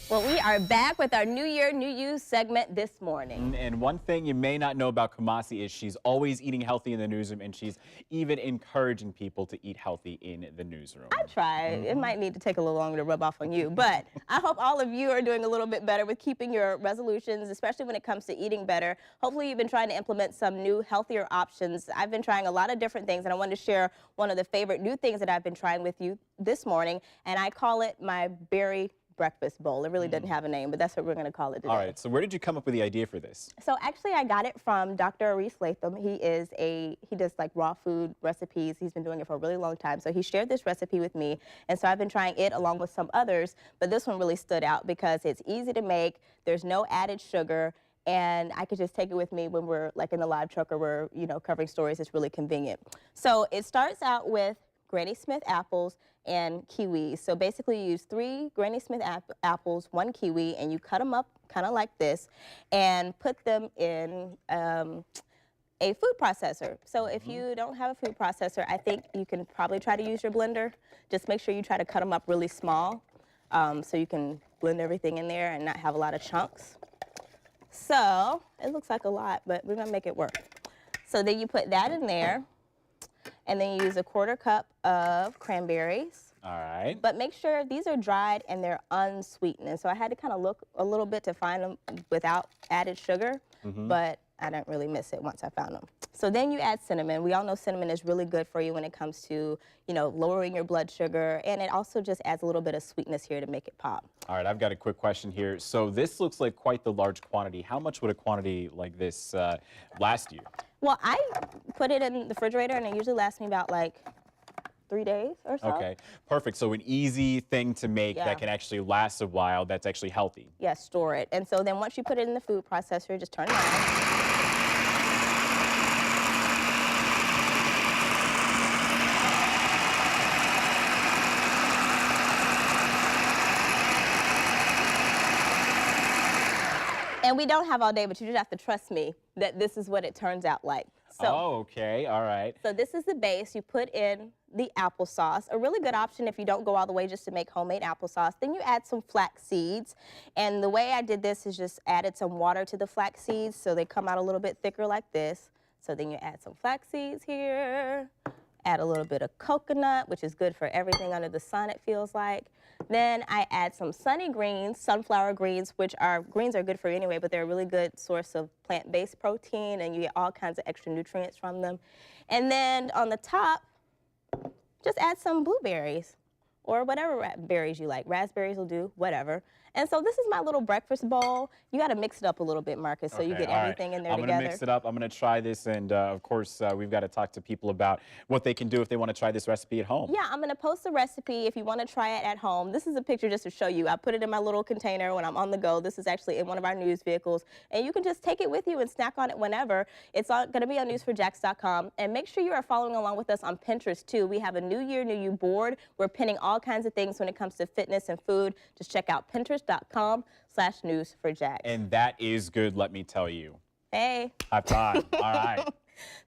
Well, we are back with our New Year, New You segment this morning. And one thing you may not know about Kamasi is she's always eating healthy in the newsroom, and she's even encouraging people to eat healthy in the newsroom. I try. It might need to take a little longer to rub off on you, but I hope all of you are doing a little bit better with keeping your resolutions, especially when it comes to eating better. Hopefully you've been trying to implement some new, healthier options. I've been trying a lot of different things, and I wanted to share one of the favorite new things that I've been trying with you this morning, and I call it my berry breakfast bowl. It really doesn't have a name, but that's what we're going to call it today. All right, so where did you come up with the idea for this? So actually I got it from Dr. Aris LaTham. He does like raw food recipes. He's been doing it for a really long time. So he shared this recipe with me, and so I've been trying it along with some others, but this one really stood out because it's easy to make, there's no added sugar, and I could just take it with me when we're like in the live truck or we're, covering stories. It's really convenient. So it starts out with Granny Smith apples and kiwis. So basically you use 3 Granny Smith apples, 1 kiwi, and you cut them up kind of like this and put them in a food processor. So if you don't have a food processor, I think you can probably try to use your blender. Just make sure you try to cut them up really small so you can blend everything in there and not have a lot of chunks. So it looks like a lot, but we're gonna make it work. So then you put that in there, and then you use a 1/4 cup of cranberries. All right. But make sure these are dried and they're unsweetened. And so I had to kind of look a little bit to find them without added sugar, but I didn't really miss it once I found them. So then you add cinnamon. We all know cinnamon is really good for you when it comes to, lowering your blood sugar, and it also just adds a little bit of sweetness here to make it pop. All right, I've got a quick question here. So this looks like quite the large quantity. How much would a quantity like this last you? Well, I put it in the refrigerator, and it usually lasts me about like 3 days or so. Okay, perfect. So an easy thing to make that can actually last a while, that's actually healthy. Yeah, store it. And so then once you put it in the food processor, just turn it on. And we don't have all day, but you just have to trust me that this is what it turns out like. So, okay, all right. So this is the base. You put in the applesauce, a really good option if you don't go all the way just to make homemade applesauce. Then you add some flax seeds. And the way I did this is just added some water to the flax seeds so they come out a little bit thicker like this. So then you add some flax seeds here. Add a little bit of coconut, which is good for everything under the sun, it feels like. Then I add some sunflower greens, which greens are good for you anyway, but they're a really good source of plant-based protein, and you get all kinds of extra nutrients from them. And then on the top, just add some blueberries or whatever berries you like. Raspberries will do, whatever. And so this is my little breakfast bowl. You got to mix it up a little bit, Marcus, so you get everything in there together. I'm going to mix it up. I'm going to try this, and of course, we've got to talk to people about what they can do if they want to try this recipe at home. Yeah, I'm going to post a recipe if you want to try it at home. This is a picture just to show you. I put it in my little container when I'm on the go. This is actually in one of our news vehicles, and you can just take it with you and snack on it whenever. It's going to be on newsforjax.com, and make sure you are following along with us on Pinterest, too. We have a New Year, New You board. We're pinning all kinds of things when it comes to fitness and food. Just check out pinterest.com/newsforjax. And that is good, let me tell you. Hey. High five. All right.